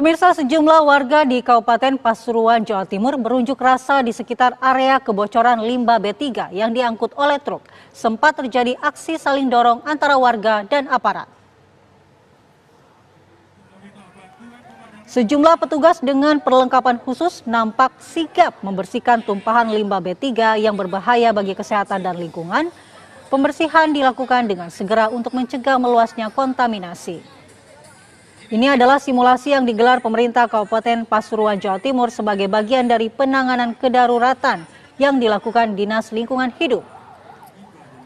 Pemirsa, sejumlah warga di Kabupaten Pasuruan, Jawa Timur berunjuk rasa di sekitar area kebocoran limbah B3 yang diangkut oleh truk. Sempat terjadi aksi saling dorong antara warga dan aparat. Sejumlah petugas dengan perlengkapan khusus nampak sigap membersihkan tumpahan limbah B3 yang berbahaya bagi kesehatan dan lingkungan. Pembersihan dilakukan dengan segera untuk mencegah meluasnya kontaminasi. Ini adalah simulasi yang digelar pemerintah Kabupaten Pasuruan, Jawa Timur sebagai bagian dari penanganan kedaruratan yang dilakukan Dinas Lingkungan Hidup.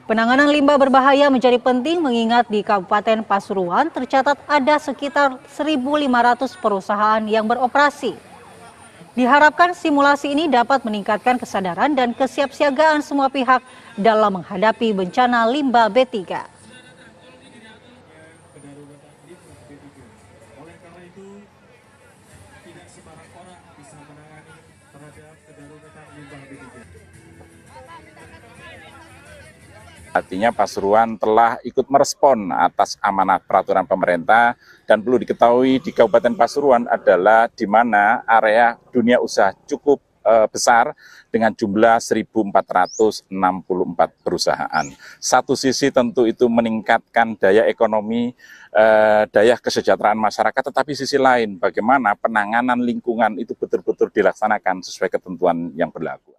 Penanganan limbah berbahaya menjadi penting mengingat di Kabupaten Pasuruan tercatat ada sekitar 1.500 perusahaan yang beroperasi. Diharapkan simulasi ini dapat meningkatkan kesadaran dan kesiapsiagaan semua pihak dalam menghadapi bencana limbah B3. Oleh karena itu, tidak sembarang orang bisa menangani terhadap kedaruratan limbah B3. Artinya Pasuruan telah ikut merespon atas amanat peraturan pemerintah, dan perlu diketahui di Kabupaten Pasuruan adalah di mana area dunia usaha cukup besar dengan jumlah 1.464 perusahaan. Satu sisi tentu itu meningkatkan daya ekonomi, daya kesejahteraan masyarakat, tetapi sisi lain bagaimana penanganan lingkungan itu betul-betul dilaksanakan sesuai ketentuan yang berlaku.